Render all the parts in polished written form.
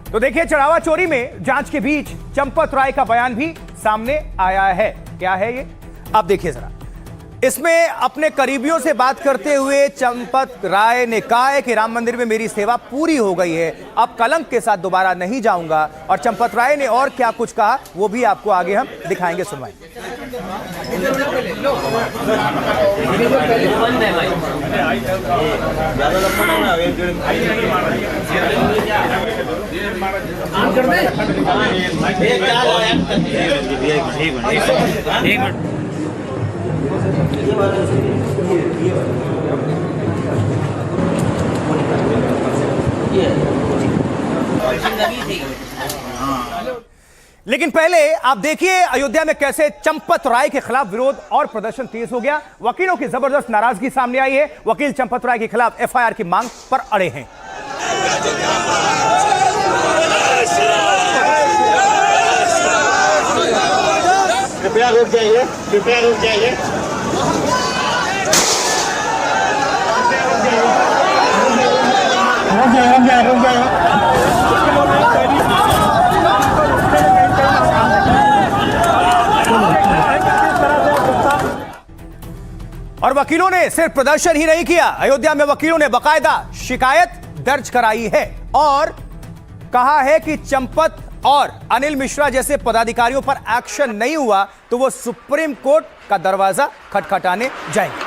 तो देखिए, चढ़ावा चोरी में जांच के बीच चंपत राय का बयान भी सामने आया है। क्या है ये, आप देखिए जरा। इसमें अपने करीबियों से बात करते हुए चंपत राय ने कहा है कि राम मंदिर में मेरी सेवा पूरी हो गई है, अब कलंक के साथ दोबारा नहीं जाऊंगा। और चंपत राय ने और क्या कुछ कहा वो भी आपको आगे हम दिखाएंगे, सुनवाएंगे। लेकिन पहले आप देखिए अयोध्या में कैसे चंपत राय के खिलाफ विरोध और प्रदर्शन तेज हो गया। वकीलों की जबरदस्त नाराजगी सामने आई है। वकील चंपत राय के खिलाफ एफआईआर की मांग पर अड़े हैं। कृपया रुक जाइए, कृपया रुक जाइए। रुक जाइए। और वकीलों ने सिर्फ प्रदर्शन ही नहीं किया, अयोध्या में वकीलों ने बाकायदा शिकायत दर्ज कराई है और कहा है कि चंपत और अनिल मिश्रा जैसे पदाधिकारियों पर एक्शन नहीं हुआ तो वो सुप्रीम कोर्ट का दरवाजा खटखटाने जाएंगे।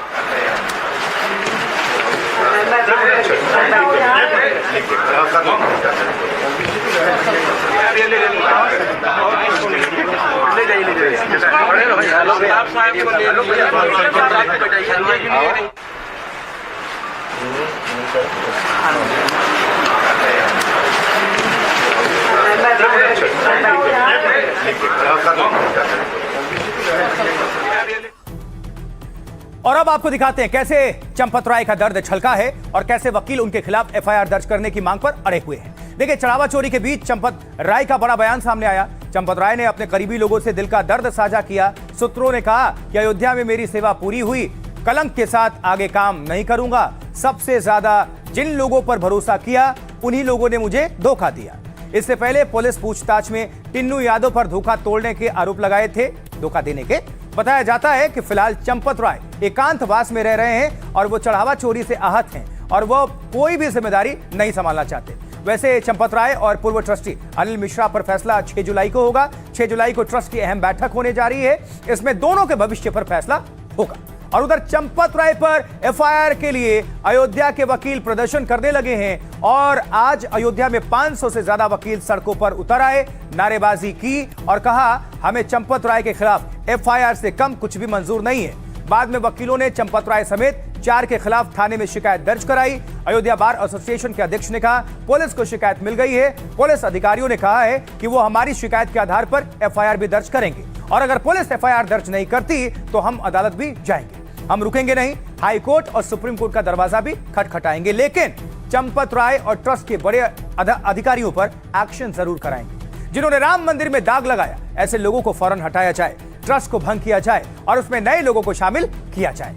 और अब आपको दिखाते हैं कैसे चंपत राय का दर्द छलका है और कैसे वकील उनके खिलाफ एफआईआर दर्ज करने की मांग पर अड़े हुए हैं। देखिए, चढ़ावा चोरी के बीच चंपत राय का बड़ा बयान सामने आया। चंपत राय ने अपने करीबी लोगों से दिल का दर्द साझा किया। सूत्रों ने कहा कि अयोध्या में मेरी सेवा पूरी हुई, कलंक के साथ आगे काम नहीं करूंगा। सबसे ज्यादा जिन लोगों पर भरोसा किया उन्हीं लोगों ने मुझे धोखा दिया। इससे पहले पुलिस पूछताछ में टिन्नू यादव पर धोखा तोड़ने के आरोप लगाए थे, धोखा देने के। बताया जाता है कि फिलहाल चंपत राय एकांतवास में रह रहे हैं और वो चढ़ावा चोरी से आहत हैं और वो कोई भी जिम्मेदारी नहीं संभालना चाहते। वैसे चंपत राय और पूर्व ट्रस्टी अनिल मिश्रा पर फैसला 6 जुलाई को होगा। 6 जुलाई को ट्रस्ट की अहम बैठक होने जा रही है, इसमें दोनों के भविष्य पर फैसला होगा। और उधर चंपत राय पर एफआईआर के लिए अयोध्या के वकील प्रदर्शन करने लगे हैं और आज अयोध्या में 500 से ज्यादा वकील सड़कों पर उतर आए, नारेबाजी की और कहा हमें चंपत राय के खिलाफ एफआईआर से कम कुछ भी मंजूर नहीं है। बाद में वकीलों ने चंपत राय समेत 4 के खिलाफ थाने में शिकायत दर्ज कराई। अयोध्या बार एसोसिएशन के अध्यक्ष ने कहा पुलिस को शिकायत मिल गई है, पुलिस अधिकारियों ने कहा है कि वो हमारी शिकायत के आधार पर एफआईआर भी दर्ज करेंगे और अगर पुलिस एफआईआर दर्ज नहीं करती तो हम अदालत भी जाएंगे, हम रुकेंगे नहीं, हाई कोर्ट और सुप्रीम कोर्ट का दरवाजा भी खटखटाएंगे। लेकिन चंपत राय और ट्रस्ट के बड़े अधिकारियों पर एक्शन जरूर कराएंगे। जिन्होंने राम मंदिर में दाग लगाया, ऐसे लोगों को फौरन हटाया जाए, ट्रस्ट को भंग किया जाए और उसमें नए लोगों को शामिल किया जाए।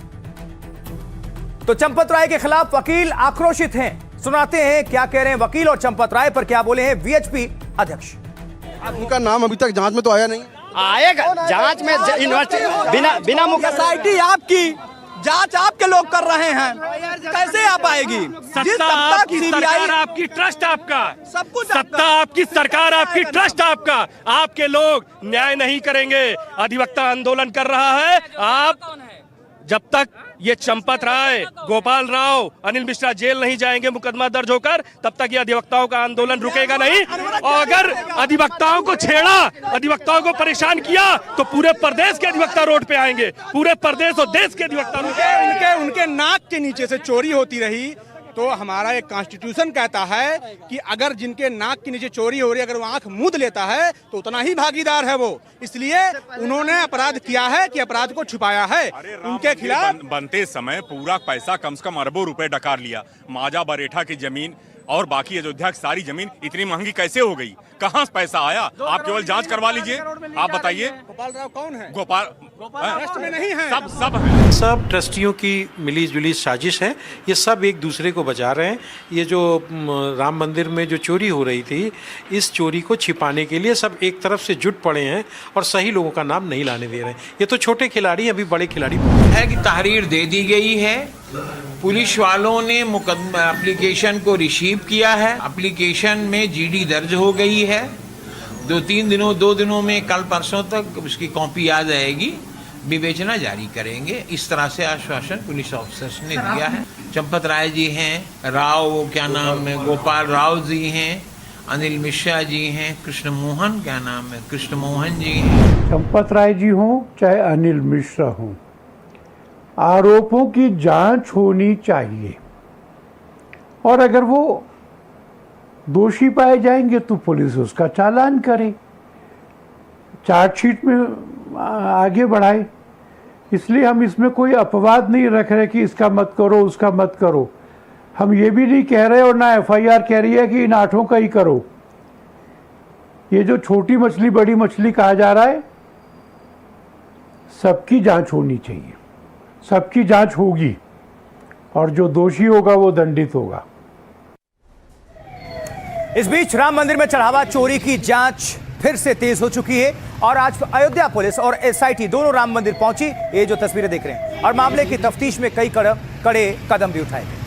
तो चंपत राय के खिलाफ वकील आक्रोशित हैं, सुनाते हैं क्या कह रहे हैं वकील और चंपत राय पर क्या बोले हैं वीएचपी अध्यक्ष। उनका नाम अभी तक जांच में तो आया नहीं। आएगा जांच में, बिना सोसाइटी आपकी, जांच आपके लोग कर रहे हैं, कैसे आ पाएगी? सत्ता आपकी, सरकार आपकी, ट्रस्ट आपका, सब कुछ सत्ता आपकी, सरकार आपकी, ट्रस्ट आपका। आपके लोग न्याय नहीं करेंगे। अधिवक्ता आंदोलन कर रहा है। आप जब तक ये चंपत राय, गोपाल राव, अनिल मिश्रा जेल नहीं जाएंगे मुकदमा दर्ज होकर, तब तक ये अधिवक्ताओं का आंदोलन रुकेगा नहीं। और अगर अधिवक्ताओं को छेड़ा, अधिवक्ताओं को परेशान किया तो पूरे प्रदेश के अधिवक्ता रोड पे आएंगे, पूरे प्रदेश और देश के अधिवक्ता। उनके नाक के नीचे से चोरी होती रही तो हमारा एक कॉन्स्टिट्यूशन कहता है कि अगर जिनके नाक के नीचे चोरी हो रही है, अगर वो आंख मूंद लेता है तो उतना ही भागीदार है वो। इसलिए उन्होंने अपराध किया है कि अपराध को छुपाया है। उनके खिलाफ बनते समय पूरा पैसा कम से कम अरबों रुपए डकार लिया। माजा बरेठा की जमीन और बाकी अयोध्या की सारी जमीन इतनी महंगी कैसे हो गई? कहाँ से पैसा आया? आप केवल जांच करवा लीजिए। आप बताइए गोपाल राव कौन है? गोपाल ट्रस्ट में नहीं है। सब है। सब ट्रस्टियों की मिली जुली साजिश है। ये सब एक दूसरे को बचा रहे हैं। ये जो राम मंदिर में जो चोरी हो रही थी, इस चोरी को छिपाने के लिए सब एक तरफ से जुट पड़े हैं और सही लोगों का नाम नहीं लाने दे रहे हैं। ये तो छोटे खिलाड़ी, अभी बड़े खिलाड़ी है कि तहरीर दे दी गई है। पुलिस वालों ने मुकदमा एप्लीकेशन को रिसीव किया है। एप्लीकेशन में जीडी दर्ज हो गई है। 2 दिनों में, कल परसों तक उसकी कॉपी आ जाएगी। विवेचना जारी करेंगे। इस तरह से आश्वासन पुलिस ऑफिसर्स ने दिया है। चंपत राय जी हैं, राव क्या नाम है, गोपाल राव जी हैं, अनिल मिश्रा जी हैं, कृष्ण मोहन क्या नाम है, कृष्ण मोहन जी हैं। चंपत राय जी हों चाहे अनिल मिश्रा हों, आरोपों की जांच होनी चाहिए और अगर वो दोषी पाए जाएंगे तो पुलिस उसका चालान करे, चार्जशीट में आगे बढ़ाए। इसलिए हम इसमें कोई अपवाद नहीं रख रहे कि इसका मत करो, उसका मत करो। हम ये भी नहीं कह रहे और ना एफआईआर कह रही है कि इन 8 का ही करो। ये जो छोटी मछली बड़ी मछली कहा जा रहा है, सबकी जांच होनी चाहिए, सबकी जांच होगी और जो दोषी होगा वो दंडित होगा। इस बीच राम मंदिर में चढ़ावा चोरी की जांच फिर से तेज हो चुकी है और आज अयोध्या पुलिस और एसआईटी दोनों राम मंदिर पहुंची। ये जो तस्वीरें देख रहे हैं और मामले की तफ्तीश में कई कड़े कदम भी उठाए गए।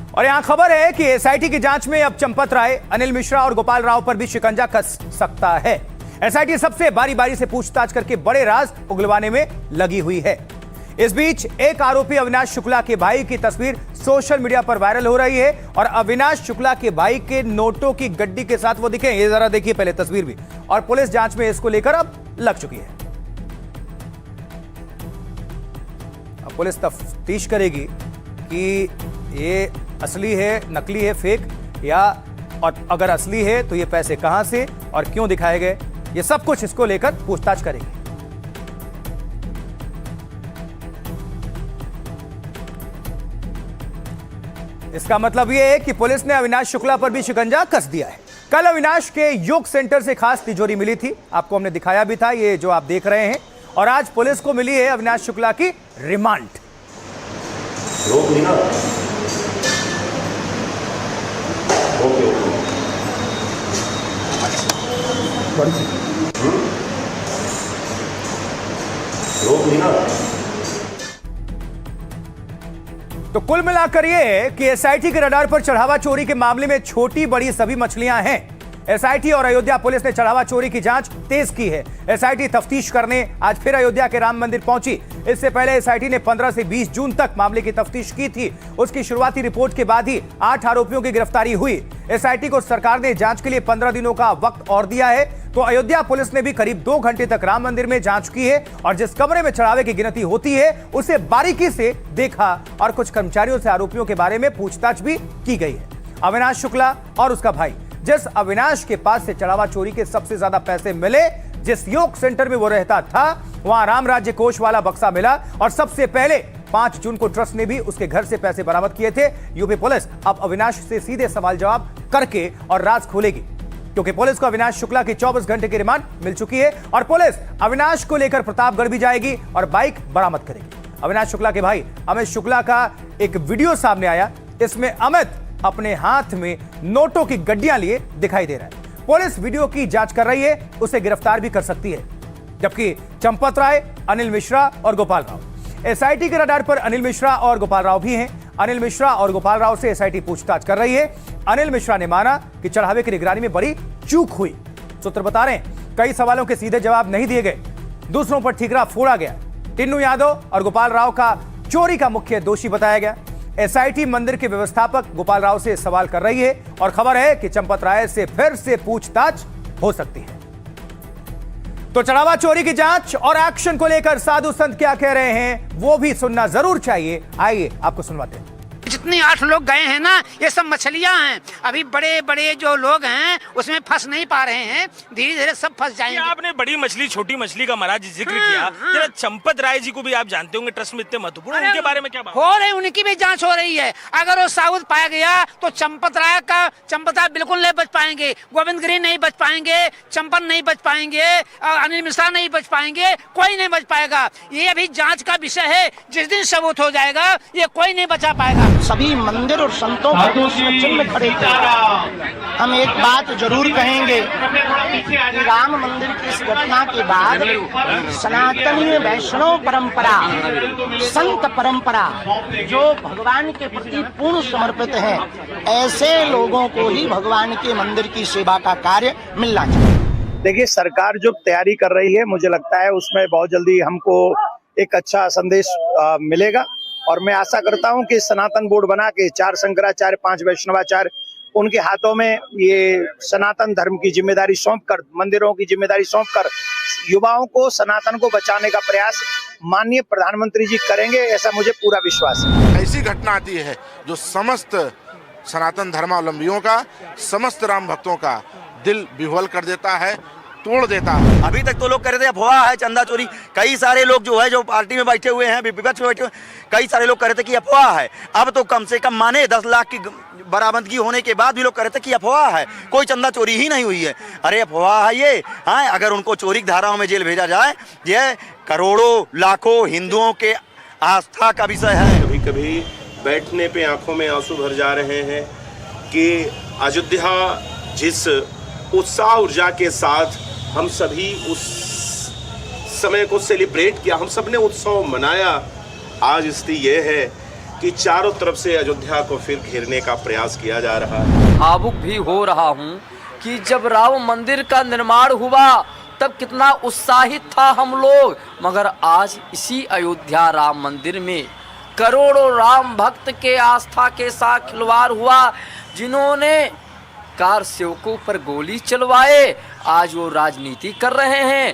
और यहां खबर है कि एसआईटी की जांच में अब चंपत राय, अनिल मिश्रा और गोपाल राव पर भी शिकंजा कस सकता है। एसआईटी सबसे बारी बारी से पूछताछ करके बड़े राज उगलवाने में लगी हुई है। इस बीच एक आरोपी अविनाश शुक्ला के भाई की तस्वीर सोशल मीडिया पर वायरल हो रही है और अविनाश शुक्ला के भाई के नोटों की गड्डी के साथ वो दिखे। ये जरा देखिए पहले तस्वीर भी। और पुलिस जांच में इसको लेकर अब लग चुकी है। अब पुलिस तफ्तीश करेगी कि ये असली है, नकली है, फेक, या और अगर असली है तो ये पैसे कहां से और क्यों दिखाए गए, ये सब कुछ इसको लेकर पूछताछ करेगी। इसका मतलब यह है कि पुलिस ने अविनाश शुक्ला पर भी शिकंजा कस दिया है। कल अविनाश के योग सेंटर से खास तिजोरी मिली थी, आपको हमने दिखाया भी था, ये जो आप देख रहे हैं। और आज पुलिस को मिली है अविनाश शुक्ला की रिमांड। रोक ली ना? रोक ली ना? तो कुल मिलाकर ये कि एसआईटी के रडार पर चढ़ावा चोरी के मामले में छोटी बड़ी सभी मछलियां हैं। एसआईटी और अयोध्या पुलिस ने चढ़ावा चोरी की जांच तेज की है। एसआईटी तफ्तीश करने आज फिर अयोध्या के राम मंदिर पहुंची। इससे पहले एसआईटी ने 15 से 20 जून तक मामले की तफ्तीश की थी। उसकी शुरुआती रिपोर्ट के बाद ही 8 आरोपियों की गिरफ्तारी हुई। एसआईटी को सरकार ने जांच के लिए 15 दिनों का वक्त और दिया है। तो अयोध्या पुलिस ने भी करीब 2 घंटे तक राम मंदिर में जांच की है और जिस कमरे में चढ़ावे की गिनती होती है उसे बारीकी से देखा और कुछ कर्मचारियों से आरोपियों के बारे में पूछताछ भी की गई है। अविनाश शुक्ला और उसका भाई, जिस अविनाश के पास से चढ़ावा चोरी के सबसे ज्यादा पैसे मिले, जिस योग सेंटर में वो रहता था, वहां राम राज्य कोष वाला बक्सा मिला और सबसे पहले 5 जून को ट्रस्ट ने भी उसके घर से पैसे बरामद किए थे। यूपी पुलिस अब अविनाश से सीधे सवाल जवाब करके और राज खोलेगी, क्योंकि पुलिस को अविनाश शुक्ला की 24 घंटे की रिमांड मिल चुकी है और पुलिस अविनाश को लेकर प्रतापगढ़ भी जाएगी और बाइक बरामद करेगी। अविनाश शुक्ला के भाई अमित शुक्ला का एक वीडियो सामने आया। इसमें अमित अपने हाथ में नोटों की गड्डियां लिए दिखाई दे रहा है। पुलिस वीडियो की जांच कर रही है, उसे गिरफ्तार भी कर सकती है। जबकि चंपत राय, अनिल मिश्रा और गोपाल राव, एसआईटी के रडार पर अनिल मिश्रा और गोपाल राव भी हैं। अनिल मिश्रा और गोपाल राव से एसआईटी पूछताछ कर रही है। अनिल मिश्रा ने माना कि चढ़ावे की निगरानी में बड़ी चूक हुई। सूत्र बता रहे हैं कई सवालों के सीधे जवाब नहीं दिए गए, दूसरों पर ठीकरा फोड़ा गया। टिन्नू यादव और गोपाल राव का चोरी का मुख्य दोषी बताया गया। एसआईटी मंदिर के व्यवस्थापक गोपाल राव से सवाल कर रही है और खबर है कि चंपत राय से फिर से पूछताछ हो सकती है। तो चढ़ावा चोरी की जांच और एक्शन को लेकर साधु संत क्या कह रहे हैं वो भी सुनना जरूर चाहिए। आइए आपको सुनवाते हैं। जितने 8 लोग गए हैं ना, ये सब मछलियां हैं। अभी बड़े बड़े जो लोग हैं उसमें फंस नहीं पा रहे हैं, धीरे धीरे सब फंस जाएंगे। आपने बड़ी मछली छोटी मछली का महाराज जिक्र किया, जरा चंपत राय जी को भी आप जानते होंगे, ट्रस्ट में इतने महत्वपूर्ण, उनके बारे में क्या बात हो रही? उनकी भी जांच हो रही है। अगर वो साबुत पाया गया तो चंपत राय बिल्कुल नहीं बच पाएंगे, गोविंद गिरी नहीं बच पाएंगे, चंपन नहीं बच पाएंगे, अनिल मिश्रा नहीं बच पाएंगे, कोई नहीं बच पाएगा। ये अभी जांच का विषय है, जिस दिन सबूत हो जाएगा ये कोई नहीं बचा पाएगा। सभी मंदिर और संतों को चिन्ह खड़े किया। हम एक बात जरूर कहेंगे कि राम मंदिर की इस घटना के बाद सनातनी वैष्णव परंपरा, संत परंपरा जो भगवान के प्रति पूर्ण समर्पित है, ऐसे लोगों को ही भगवान के मंदिर की सेवा का कार्य मिलना चाहिए। देखिए, सरकार जो तैयारी कर रही है, मुझे लगता है उसमें बहुत जल्दी हमको एक अच्छा संदेश मिलेगा। और मैं आशा करता हूं कि सनातन बोर्ड बना के 4 शंकराचार्य 5 वैष्णवाचार्य उनके हाथों में ये सनातन धर्म की जिम्मेदारी सौंपकर, मंदिरों की जिम्मेदारी सौंपकर युवाओं को सनातन को बचाने का प्रयास माननीय प्रधानमंत्री जी करेंगे, ऐसा मुझे पूरा विश्वास है। ऐसी घटना आती है जो समस्त सनातन धर्मावलंबियों का, समस्त राम भक्तों का दिल विह्वल कर देता है, तोड़ देता है। अभी तक तो लोग कह रहे थे अफवाह है चंदा चोरी, कई सारे लोग जो है जो पार्टी में बैठे हुए हैं, विपक्ष में बैठे हुए, कई सारे लोग कह रहे थे कि अफवाह है। अब तो कम से कम माने 10 लाख की बरामदगी होने के बाद भी लोग कह रहे थे कि अफवाह है, कोई चंदा चोरी ही नहीं हुई है। अरे अफवाह है ये, हाँ, अगर उनको चोरी की धाराओं में जेल भेजा जाए, ये करोड़ों लाखों हिंदुओं के आस्था का विषय है। कभी कभी बैठने पे आंखों में आंसू भर जा रहे हैं कि अयोध्या जिस उत्साह ऊर्जा के साथ हम सभी उस समय को सेलिब्रेट किया, हम सब ने उत्सव मनाया, आज स्थिति ये है कि चारों तरफ से अयोध्या को फिर घेरने का प्रयास किया जा रहा है। भावुक भी हो रहा हूँ कि जब राम मंदिर का निर्माण हुआ तब कितना उत्साहित था हम लोग, मगर आज इसी अयोध्या राम मंदिर में करोड़ों राम भक्त के आस्था के साथ खिलवाड़ हुआ। जिन्होंने कार सेवकों पर गोली चलवाए, आज वो राजनीति कर रहे हैं।